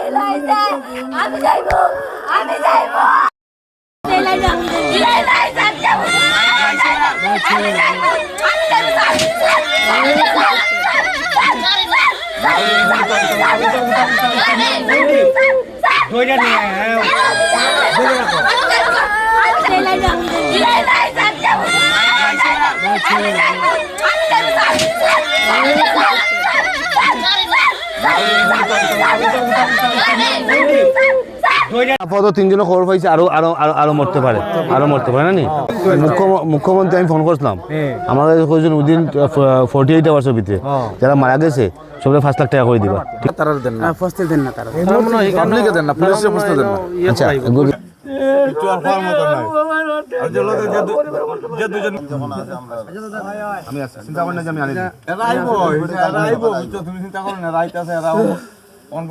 আমি যাইবো আমি যাইবো আপাতত তিনজনে খবর পাইছে আরো আরো আরো মরতে পারে না নি মুখ্যমন্ত্রী আমি ফোন করছিলাম আমাদের কয়েকজন উইদিন 48 আওয়ার্সের ভিতরে যারা মারা গেছে সবাই 5 লাখ টাকা করে দিবা তারা দেন না ফস্তে দেন না তারা পাবলিকে দেন না পুলিশে ফস্তে দেন না আচ্ছা কিছু আর হওয়ার মতো নাই আর যে লোকে যে দুজন আমি চিন্তা করেন না যে আমি আনি এরা আইবো তুমি চিন্তা করো না রাইতাছে এরা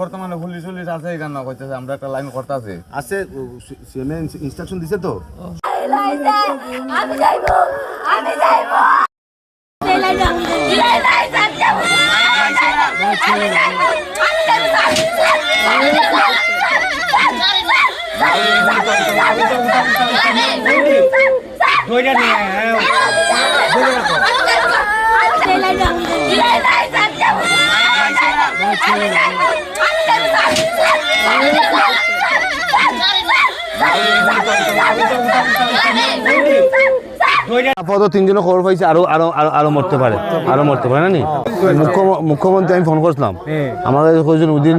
বর্তমানে পুলিশ আছে এখানে কইতেছে আমরা একটা লাইন করতেছি আছে সিএমএ ইনস্ট্রাকশন দিছে তো আমি যাইবো আমি যাইবো আপাতত তিনজনে খবর পাইছে আরো আরো আরো মরতে পারে না নি মুখ্যমন্ত্রী আমি ফোন করছিলাম আমাদের কয়েকজন উইদিন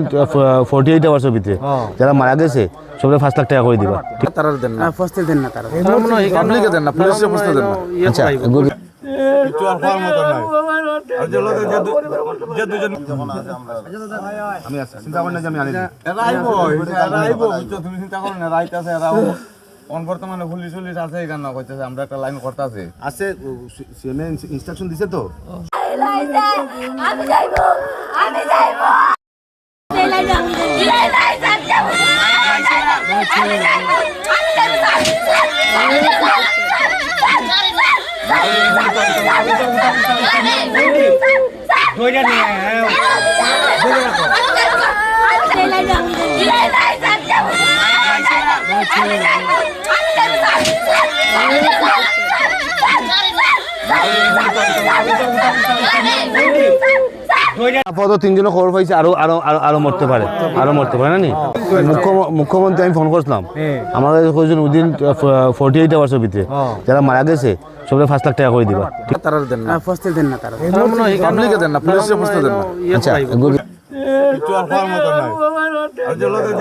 48 আওয়ার্সের ভিতরে যারা মারা গেছে সবাই 5 লাখ টাকা করে দিবা তারা দেন না ফস্তে দেন না তারা পাবলিকে দেন না পুলিশে ফস্তে দেন না আচ্ছা কিছু আর হওয়ার মতো নাই আর যে লোকে যে দুজন আমি চিন্তা করেন না যে আমি আনি এরা আইবো তুমি চিন্তা করো না রাইতাছে এরা বর্তমানে পুলিশ আছে এখানে কইতেছে আমরা একটা লাইন করতেছি আছে সিএমএ ইনস্ট্রাকশন দিছে তো আমি যাইবো আমি যাইবো আপাতত তিনজনে খবর পাইছে আরো আরো আরো মরতে পারে না নি মুখ্যমন্ত্রী আমি ফোন করছিলাম আমাদের কয়েকজন উইদিন 48 আওয়ার্সের ভিতরে যারা মারা গেছে সবাই 5 লাখ টাকা করে দিবা তারা দেন না ফস্তে দেন না তারা পাবলিকে দেন না পুলিশে ফস্তে দেন না আচ্ছা কিছু আর হওয়ার মতো নাই আর যে লোকে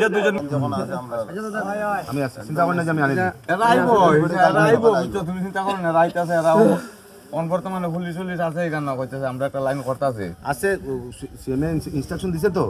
যে দুজন আমি চিন্তা করেন না যে আমি আনি এরা আইবো তুমি চিন্তা করো না রাইতাছে এরা বর্তমানে পুলিশ আছে এখানে কইতেছে আমরা একটা লাইন করতেছি আছে সিএমএ ইনস্ট্রাকশন দিছে তো